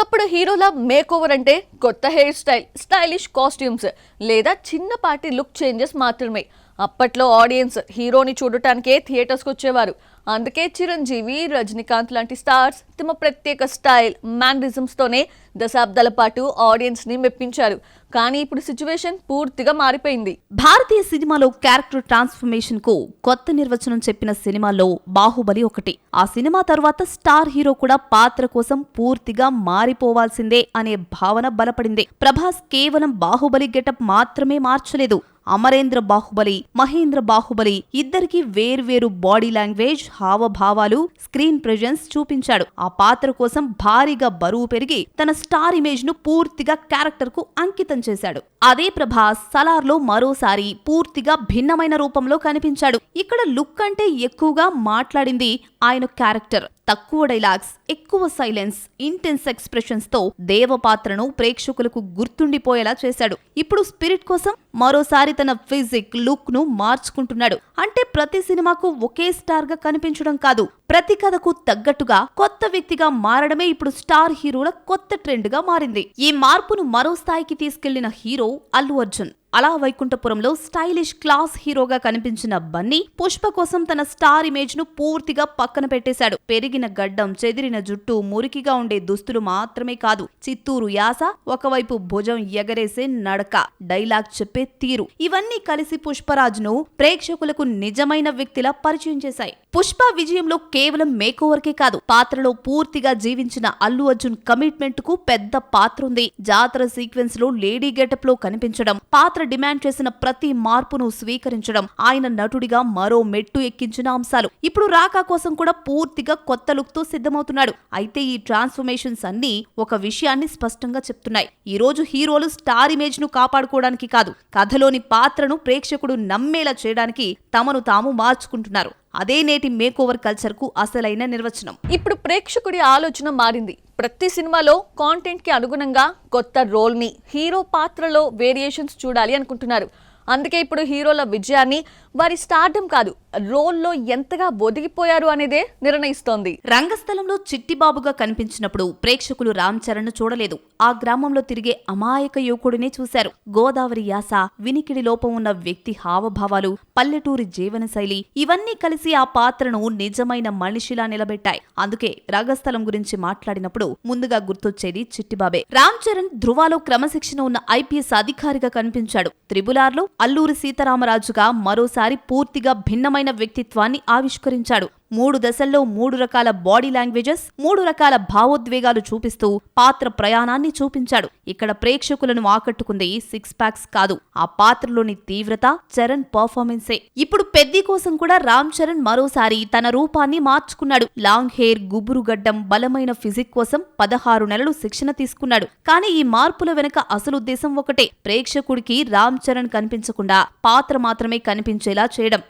ఒకప్పుడు హీరోల make over అంటే కొత్త హెయిర్ స్టైల్, స్టైలిష్ కాస్ట్యూమ్స్ లేదా చిన్నపాటి లుక్ చేంజెస్ మాత్రమే. అప్పట్లో ఆడియన్స్ హీరోని చూడటానికే థియేటర్స్కి వచ్చేవారు. అందుకే చిరంజీవి, రజనీకాంత్ లాంటి స్టార్స్ తమ ప్రత్యేక స్టైల్, మ్యానరిజమ్స్తోనే దశాబ్దాల పాటు ఆడియన్స్ ని మెప్పించారు. కానీ ఇప్పుడు సిచ్యువేషన్ పూర్తిగా మారిపోయింది. భారతీయ సినిమాలో క్యారెక్టర్ ట్రాన్స్ఫర్మేషన్ కు కొత్త నిర్వచనం చెప్పిన సినిమాల్లో బాహుబలి ఒకటి. ఆ సినిమా తర్వాత స్టార్ హీరో కూడా పాత్ర కోసం పూర్తిగా మారిపోవాల్సిందే అనే భావన బలపడింది. ప్రభాస్ కేవలం బాహుబలి గెటప్ మాత్రమే మార్చలేదు. అమరేంద్ర బాహుబలి, మహేంద్ర బాహుబలి ఇద్దరికి వేర్వేరు బాడీ లాంగ్వేజ్, హావభావాలు, స్క్రీన్ ప్రెజెన్స్ చూపించాడు. ఆ పాత్ర కోసం భారీగా బరువు పెరిగి తన స్టార్ ఇమేజ్ ను పూర్తిగా క్యారెక్టర్ కు అంకితం చేశాడు. అదే ప్రభాస్ సలార్లో మరోసారి పూర్తిగా భిన్నమైన రూపంలో కనిపించాడు. ఇక్కడ లుక్ అంటే ఎక్కువగా మాట్లాడింది ఆయన క్యారెక్టర్. తక్కువ డైలాగ్స్, ఎక్కువ సైలెన్స్, ఇంటెన్స్ ఎక్స్ప్రెషన్స్ తో దేవపాత్రను ప్రేక్షకులకు గుర్తుండిపోయేలా చేశాడు. ఇప్పుడు స్పిరిట్ కోసం మరోసారి తన ఫిజిక్, లుక్ ను మార్చుకుంటున్నాడు. అంటే ప్రతి సినిమాకు ఒకే స్టార్ గా కనిపించడం కాదు, ప్రతి కథకు తగ్గట్టుగా కొత్త వ్యక్తిగా మారడమే ఇప్పుడు స్టార్ హీరోల కొత్త ట్రెండ్ గా మారింది. ఈ మార్పును మరో స్థాయికి తీసుకెళ్లిన హీరో అల్లు అర్జున్. అలా వైకుంఠపురంలో స్టైలిష్ క్లాస్ హీరోగా కనిపించిన బన్నీ పుష్ప కోసం తన స్టార్ ఇమేజ్ ను పూర్తిగా పక్కన పెట్టేశాడు. పెరిగిన గడ్డం, చెదిరిన జుట్టు, మురికిగా ఉండే దుస్తులు మాత్రమే కాదు, చిత్తూరు యాస, ఒకవైపు భుజం ఎగరేసే నడక, డైలాగ్ చెప్పే తీరు ఇవన్నీ కలిసి పుష్పరాజ్ను ప్రేక్షకులకు నిజమైన వ్యక్తిలా పరిచయం చేశాయి. పుష్ప విజయంలో కేవలం మేకోవర్ కే కాదు, పాత్రలో పూర్తిగా జీవించిన అల్లు అర్జున్ కమిట్మెంట్ కు పెద్ద పాత్ర ఉంది. జాతర సీక్వెన్స్ లో లేడీ గెటప్ లో కనిపించడం, పాత్ర డిమాండ్ చేసిన ప్రతి మార్పును స్వీకరించడం ఆయన నటుడిగా మరో మెట్టు ఎక్కించిన అంశాలు. ఇప్పుడు రాకా కోసం కూడా పూర్తిగా కొత్త లుక్ తో సిద్ధమవుతున్నాడు. అయితే ఈ ట్రాన్స్ఫర్మేషన్స్ అన్ని ఒక విషయాన్ని స్పష్టంగా చెప్తున్నాయి. ఈ రోజు హీరోలు స్టార్ ఇమేజ్ ను కాపాడుకోవడానికి కాదు, కథలోని పాత్రను ప్రేక్షకుడు నమ్మేలా చేయడానికి తమను తాము మార్చుకుంటున్నారు. అదే నేటి మేకోవర్ కల్చర్ కు అసలైన నిర్వచనం. ఇప్పుడు ప్రేక్షకుడి ఆలోచన మారింది. ప్రతి సినిమాలో కాంటెంట్ కి అనుగుణంగా కొత్త రోల్ ని, హీరో పాత్రలో వేరియేషన్స్ చూడాలి అనుకుంటున్నారు. అందుకే ఇప్పుడు హీరోల విజయాన్ని వారి స్టార్డమ్ కాదు, రోల్లో ఎంతగా ఒదిగిపోయారు అనేదే నిర్ణయిస్తోంది. రంగస్థలంలో చిట్టిబాబుగా కనిపించినప్పుడు ప్రేక్షకులు రామ్ చరణ్ ను చూడలేదు, ఆ గ్రామంలో తిరిగే అమాయక యువకుడినే చూశారు. గోదావరి యాస, వినికిడి లోపం ఉన్న వ్యక్తి హావభావాలు, పల్లెటూరి జీవనశైలి ఇవన్నీ కలిసి ఆ పాత్రను నిజమైన మనిషిలా నిలబెట్టాయి. అందుకే రంగస్థలం గురించి మాట్లాడినప్పుడు ముందుగా గుర్తొచ్చేది చిట్టిబాబే. రామ్ చరణ్ ధృవాలో క్రమశిక్షణ ఉన్న ఐపీఎస్ అధికారిగా కనిపించాడు. త్రిబులార్లో అల్లూరి సీతారామరాజుగా మరోసారి పూర్తిగా భిన్నమైన వ్యక్తిత్వాన్ని ఆవిష్కరించాడు. 3 దశల్లో 3 రకాల బాడీ లాంగ్వేజెస్, 3 రకాల భావోద్వేగాలు చూపిస్తూ పాత్ర ప్రయాణాన్ని చూపించాడు. ఇక్కడ ప్రేక్షకులను ఆకట్టుకుంది 6 ప్యాక్స్ కాదు, ఆ పాత్రలోని తీవ్రత, చరణ్ పర్ఫార్మెన్సే. ఇప్పుడు పెద్ది కోసం కూడా రామ్ చరణ్ మరోసారి తన రూపాన్ని మార్చుకున్నాడు. లాంగ్ హెయిర్, గుబురు గడ్డం, బలమైన ఫిజిక్ కోసం 16 నెలలు శిక్షణ తీసుకున్నాడు. కానీ ఈ మార్పుల వెనుక అసలు ఉద్దేశం ఒకటే, ప్రేక్షకుడికి రామ్ చరణ్ కనిపించకుండా పాత్ర మాత్రమే కనిపించేలా చేయడం.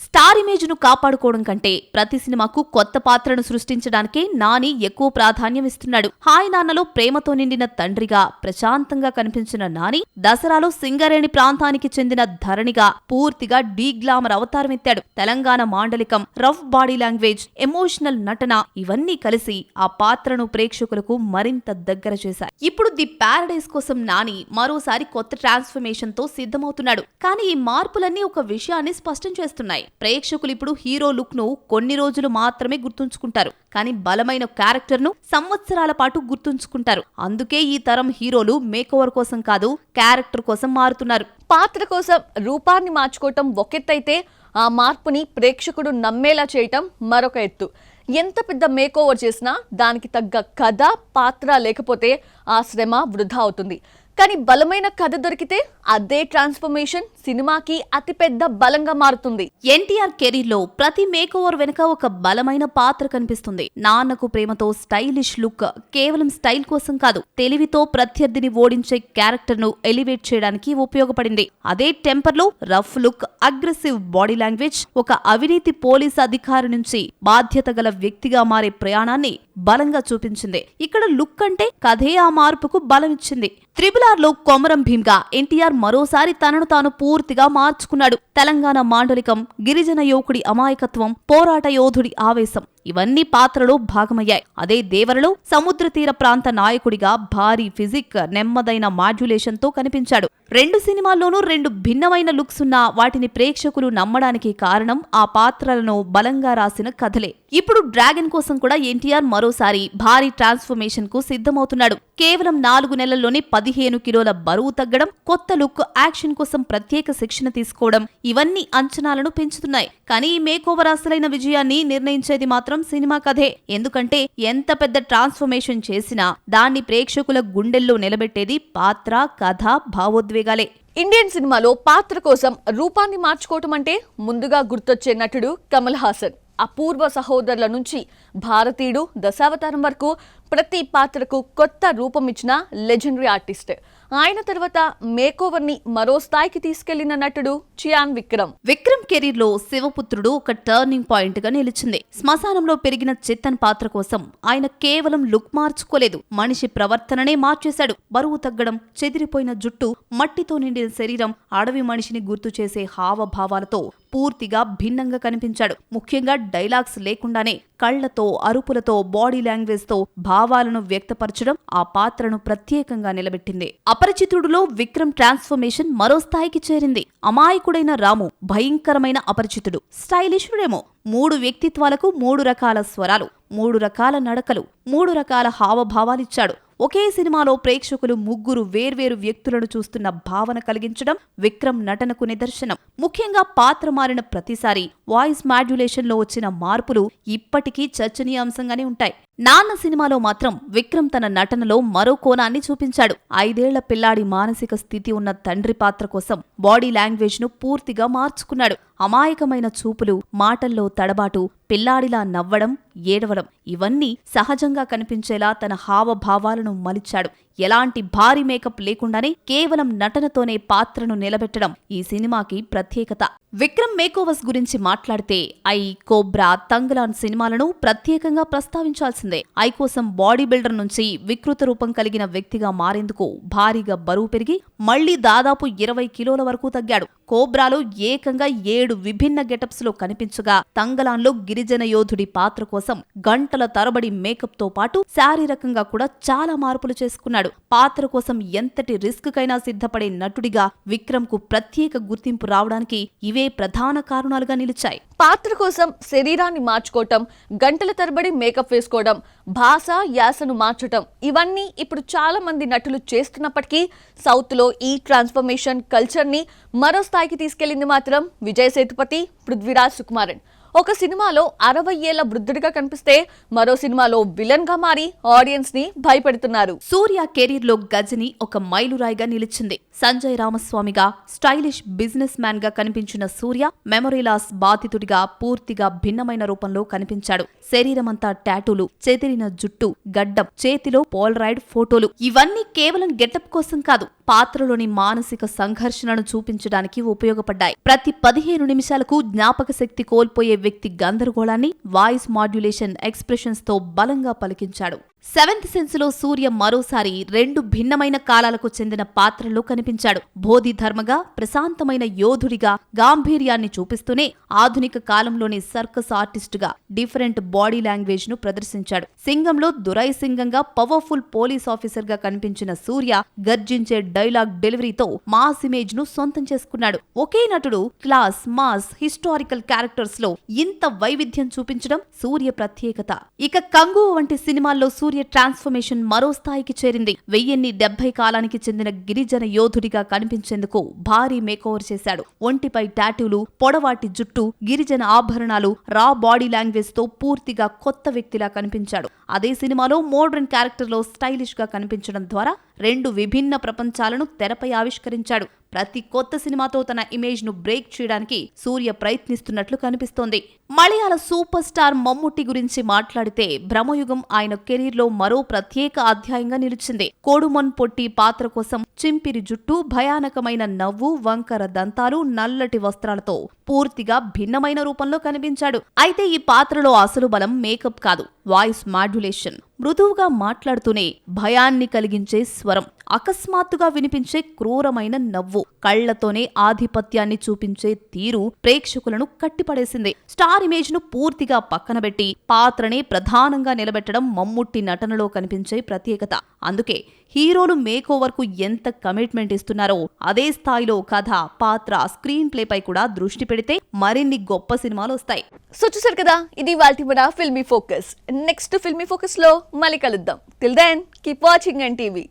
స్టార్ ఇమేజ్ ను కాపాడుకోవడం కంటే ప్రతి సినిమాకు కొత్త పాత్రను సృష్టించడానికే నాని ఎక్కువ ప్రాధాన్యం ఇస్తున్నాడు. హాయ్ నాన్నలో ప్రేమతో నిండిన తండ్రిగా ప్రశాంతంగా కనిపించిన నాని దసరాలో సింగరేణి ప్రాంతానికి చెందిన ధరణిగా పూర్తిగా డీగ్లామర్ అవతారమెత్తాడు. తెలంగాణ మాండలికం, రఫ్ బాడీ లాంగ్వేజ్, ఎమోషనల్ నటన ఇవన్నీ కలిసి ఆ పాత్రను ప్రేక్షకులకు మరింత దగ్గర చేశాయి. ఇప్పుడు ది ప్యారడైజ్ కోసం నాని మరోసారి కొత్త ట్రాన్స్ఫర్మేషన్ తో సిద్ధమవుతున్నాడు. కానీ ఈ మార్పులన్నీ ఒక విషయాన్ని స్పష్టం చేస్తున్నాయి. ప్రేక్షకులు ఇప్పుడు హీరో లుక్ ను కొన్ని రోజులు మాత్రమే గుర్తుంచుకుంటారు, కానీ బలమైన క్యారెక్టర్ ను సంవత్సరాల పాటు గుర్తుంచుకుంటారు. అందుకే ఈ తరం హీరోలు మేకోవర్ కోసం కాదు, క్యారెక్టర్ కోసం మారుతున్నారు. పాత్ర కోసం రూపాన్ని మార్చుకోవటం ఒకెత్తైతే, ఆ మార్పుని ప్రేక్షకుడు నమ్మేలా చేయటం మరొక ఎత్తు. ఎంత పెద్ద మేకోవర్ చేసినా దానికి తగ్గ కథ, పాత్ర లేకపోతే ఆ శ్రమ వృధా అవుతుంది. కానీ బలమైన కథ దొరికితే అదే ట్రాన్స్ఫర్మేషన్ సినిమాకి అతిపెద్ద బలంగా మారుతుంది. ఎన్టీఆర్ కెరీర్ లో ప్రతి మేకోవర్ వెనుక ఒక బలమైన పాత్ర కనిపిస్తుంది. నాన్నకు ప్రేమతో స్టైలిష్ లుక్ కేవలం స్టైల్ కోసం కాదు, తెలివితో ప్రత్యర్థిని ఓడించే క్యారెక్టర్ ను ఎలివేట్ చేయడానికి ఉపయోగపడింది. అదే టెంపర్ లో rough look, aggressive body language ఒక అవినీతి పోలీస్ అధికారి నుంచి బాధ్యత గల వ్యక్తిగా మారే ప్రయాణాన్ని బలంగా చూపించింది. ఇక్కడ లుక్ అంటే కథే ఆ మార్పుకు బలమిచ్చింది. త్రిబులార్లో కొమరం భీమ్గా ఎన్టీఆర్ మరోసారి తనను తాను పూర్తిగా మార్చుకున్నాడు. తెలంగాణ మాండలికం, గిరిజన యువకుడి అమాయకత్వం, పోరాట యోధుడి ఆవేశం ఇవన్నీ పాత్రలో భాగమయ్యాయి. అదే దేవరలో సముద్ర తీర ప్రాంత నాయకుడిగా భారీ ఫిజిక్, నెమ్మదైన మాడ్యులేషన్ తో కనిపించాడు. 2 సినిమాల్లోనూ 2 భిన్నమైన లుక్స్ ఉన్నా వాటిని ప్రేక్షకులు నమ్మడానికి కారణం ఆ పాత్రలను బలంగా రాసిన కథలే. ఇప్పుడు డ్రాగన్ కోసం కూడా ఎన్టీఆర్ మరోసారి భారీ ట్రాన్స్ఫర్మేషన్ కు సిద్ధమవుతున్నాడు. కేవలం 4 నెలల్లోనే 15 కిలోల బరువు తగ్గడం, కొత్త లుక్, యాక్షన్ కోసం ప్రత్యేక శిక్షణ తీసుకోవడం ఇవన్నీ అంచనాలను పెంచుతున్నాయి. కానీ ఈ మేకోవర్ అసలైన విజయాన్ని నిర్ణయించేది మాత్రం సినిమా కథే. ఎందుకంటే ఎంత పెద్ద ట్రాన్స్ఫర్మేషన్ చేసినా దాన్ని ప్రేక్షకుల గుండెల్లో నిలబెట్టేది పాత్ర, కథ, భావోద్వేగాలే. ఇండియన్ సినిమాలో పాత్ర కోసం రూపాన్ని మార్చుకోవటం అంటే ముందుగా గుర్తొచ్చే నటుడు కమల్ హాసన్. అపూర్వ సహోదరుల నుంచి భారతీయుడు, దశావతారం వరకు ప్రతి పాత్రకు కొత్త రూపం ఇచ్చిన లెజెండరీ ఆర్టిస్ట్. ఆయన తర్వాత మేకోవర్ ని మరో స్థాయికి తీసుకెళ్లిన నటుడు చియాన్ విక్రమ్. విక్రమ్ కెరీర్ లో శివపుత్రుడు ఒక టర్నింగ్ పాయింట్ గా నిలిచింది. శ్మశానంలో పెరిగిన చేతన్ పాత్ర కోసం ఆయన కేవలం లుక్ మార్చుకోలేదు, మనిషి ప్రవర్తననే మార్చేశాడు. బరువు తగ్గడం, చెదిరిపోయిన జుట్టు, మట్టితో నిండిన శరీరం, అడవి మనిషిని గుర్తు చేసే హావభావాలతో పూర్తిగా భిన్నంగా కనిపించాడు. ముఖ్యంగా డైలాగ్స్ లేకుండానే కళ్లతో, అరుపులతో, బాడీ లాంగ్వేజ్ తో భావాలను వ్యక్తపరచడం ఆ పాత్రను ప్రత్యేకంగా నిలబెట్టింది. అపరిచితుడులో విక్రమ్ ట్రాన్స్ఫర్మేషన్ మరో స్థాయికి చేరింది. అమాయకుడైన రాము భయంకరమైన అపరిచితుడు, స్టైలిషుడేమో. 3 వ్యక్తిత్వాలకు 3 రకాల స్వరాలు, 3 రకాల నడకలు, 3 రకాల హావభావాలిచ్చాడు. ఒకే సినిమాలో ప్రేక్షకులు 3 వేర్వేరు వ్యక్తులను చూస్తున్న భావన కలిగించడం విక్రమ్ నటనకు నిదర్శనం. ముఖ్యంగా పాత్ర మారిన ప్రతిసారి వాయిస్ మాడ్యులేషన్ లో వచ్చిన మార్పులు ఇప్పటికీ చర్చనీయాంశంగానే ఉంటాయి. నాన్న సినిమాలో మాత్రం విక్రమ్ తన నటనలో మరో కోణాన్ని చూపించాడు. 5 ఏళ్ల పిల్లాడి మానసిక స్థితి ఉన్న తండ్రి పాత్ర కోసం బాడీ లాంగ్వేజ్ ను పూర్తిగా మార్చుకున్నాడు. అమాయకమైన చూపులు, మాటల్లో తడబాటు, పిల్లాడిలా నవ్వడం, ఏడవడం ఇవన్నీ సహజంగా కనిపించేలా తన హావభావాలను మలిచాడు. ఎలాంటి భారీ మేకప్ లేకుండానే కేవలం నటనతోనే పాత్రను నిలబెట్టడం ఈ సినిమాకి ప్రత్యేకత. విక్రమ్ మేకోవర్స్ గురించి మాట్లాడితే ఐ, కోబ్రా, తంగలాన్ సినిమాలను ప్రత్యేకంగా ప్రస్తావించాల్సిందే. ఐ కోసం బాడీ బిల్డర్ నుంచి వికృత రూపం కలిగిన వ్యక్తిగా మారేందుకు భారీగా బరువు పెరిగి మళ్లీ దాదాపు 20 కిలోల వరకు తగ్గాడు. కోబ్రాలో ఏకంగా 7 విభిన్న గెటప్స్ లో కనిపించగా, తంగలాన్లో గిరిజన యోధుడి పాత్ర కోసం గంటల తరబడి మేకప్ తో పాటు శారీరకంగా కూడా చాలా మార్పులు చేసుకున్నాడు. పాత్ర కోసం ఎంతటి రిస్క్ కైనా సిద్ధపడే నటుడిగా విక్రమ్ కు ప్రత్యేక గుర్తింపు రావడానికి ఇవే ప్రధాన కారణాలుగా నిలిచాయి. పాత్ర కోసం శరీరాన్ని మార్చుకోవటం, గంటల తరబడి మేకప్ వేసుకోవడం, భాష, యాసను మార్చటం ఇవన్నీ ఇప్పుడు చాలా మంది నటులు చేస్తున్నప్పటికీ సౌత్ లో ఈ ట్రాన్స్ఫర్మేషన్ కల్చర్ ని మరో స్థాయికి తీసుకెళ్లింది మాత్రం విజయ్ సేతుపతి, పృథ్వీరాజ్ సుకుమారన్. ఒక సినిమాలో 60 ఏళ్ల వృద్ధుడిగా కనిపిస్తే మరో సినిమాలో విలన్ గా మారి ఆడియన్స్ ని భయపెడుతున్నారు. సూర్య కెరీర్ లో గజని ఒక మైలురాయిగా నిలిచింది. సంజయ్ రామస్వామిగా, స్టైలిష్ బిజినెస్ మ్యాన్ గా కనిపించిన సూర్య మెమరీ లాస్ బాధితుడిగా పూర్తిగా భిన్నమైన రూపంలో కనిపించాడు. శరీరమంతా టాటూలు, చెదిరిన జుట్టు, గడ్డం, చేతిలో పోలరాయిడ్ ఫోటోలు ఇవన్నీ కేవలం గెటప్ కోసం కాదు, పాత్రలోని మానసిక సంఘర్షణను చూపించడానికి ఉపయోగపడ్డాయి. ప్రతి 15 నిమిషాలకు జ్ఞాపక శక్తి కోల్పోయే వ్యక్తి గందరగోళాన్ని వాయిస్ మాడ్యులేషన్, ఎక్స్ప్రెషన్స్ తో బలంగా పలికించాడు. 7th సెన్స్ లో సూర్య మరోసారి 2 భిన్నమైన కాలాలకు చెందిన పాత్రల్లో కనిపించాడు. బోధి ధర్మగా, ప్రశాంతమైన యోధుడిగా గాంభీర్యాన్ని చూపిస్తూనే ఆధునిక కాలంలోని సర్కస్ ఆర్టిస్టుగా డిఫరెంట్ బాడీ లాంగ్వేజ్ ను ప్రదర్శించాడు. సింగంలో దురై సింగంగా పవర్ఫుల్ పోలీస్ ఆఫీసర్ గా కనిపించిన సూర్య గర్జించే డైలాగ్ డెలివరీతో మాస్ ఇమేజ్ ను సొంతం చేసుకున్నాడు. ఒకే నటుడు క్లాస్, మాస్, హిస్టారికల్ క్యారెక్టర్స్ లో ఇంత వైవిధ్యం చూపించడం సూర్య ప్రత్యేకత. ఇక కంగు వంటి సినిమాల్లో సూర్య ట్రాన్స్ఫర్మేషన్ మరో స్థాయికి చేరింది. 1070 కాలానికి చెందిన గిరిజన యోధుడిగా కనిపించేందుకు భారీ మేకోవర్ చేశాడు. ఒంటిపై టాటూలు, పొడవాటి జుట్టు, గిరిజన ఆభరణాలు, రా బాడీ లాంగ్వేజ్ తో పూర్తిగా కొత్త వ్యక్తిలా కనిపించాడు. అదే సినిమాలో మోడర్న్ క్యారెక్టర్ లో స్టైలిష్ గా కనిపించడం ద్వారా 2 విభిన్న ప్రపంచాలను తెరపై ఆవిష్కరించాడు. ప్రతి కొత్త సినిమాతో తన ఇమేజ్ ను బ్రేక్ చేయడానికి సూర్య ప్రయత్నిస్తున్నట్లు కనిపిస్తోంది. మలయాళ సూపర్ స్టార్ మమ్ముట్టి గురించి మాట్లాడితే బ్రహ్మయుగం ఆయన కెరీర్ లో మరో ప్రత్యేక అధ్యాయంగా నిలిచింది. కోడుమన్ పొట్టి పాత్ర కోసం చింపిరి జుట్టు, భయానకమైన నవ్వు, వంకర దంతాలు, నల్లటి వస్త్రాలతో పూర్తిగా భిన్నమైన రూపంలో కనిపించాడు. అయితే ఈ పాత్రలో అసలు బలం మేకప్ కాదు, వాయిస్ మాడ్యులేషన్. మృదువుగా మాట్లాడుతూనే భయాన్ని కలిగించే స్వరం, అకస్మాత్తుగా వినిపించే క్రూరమైన నవ్వు, కళ్లతోనే ఆధిపత్యాన్ని చూపించే తీరు ప్రేక్షకులను కట్టిపడేసింది. స్టార్ ఇమేజ్ ను పూర్తిగా పక్కనబెట్టి పాత్రనే ప్రధానంగా నిలబెట్టడం మమ్ముట్టి నటనలో కనిపించే ప్రత్యేకత. అందుకే హీరోలు మేకోవర్ కు ఎంత కమిట్మెంట్ ఇస్తున్నారో అదే స్థాయిలో కథ, పాత్ర, స్క్రీన్ ప్లే పై కూడా దృష్టి పెడితే మరిన్ని గొప్ప సినిమాలు వస్తాయి. సో చూసారు కదా, ఇది వాల్టి మన Filmy focus. Next Filmy focus లో మళ్ళీ కలుద్దాం. Till then keep watching and TV.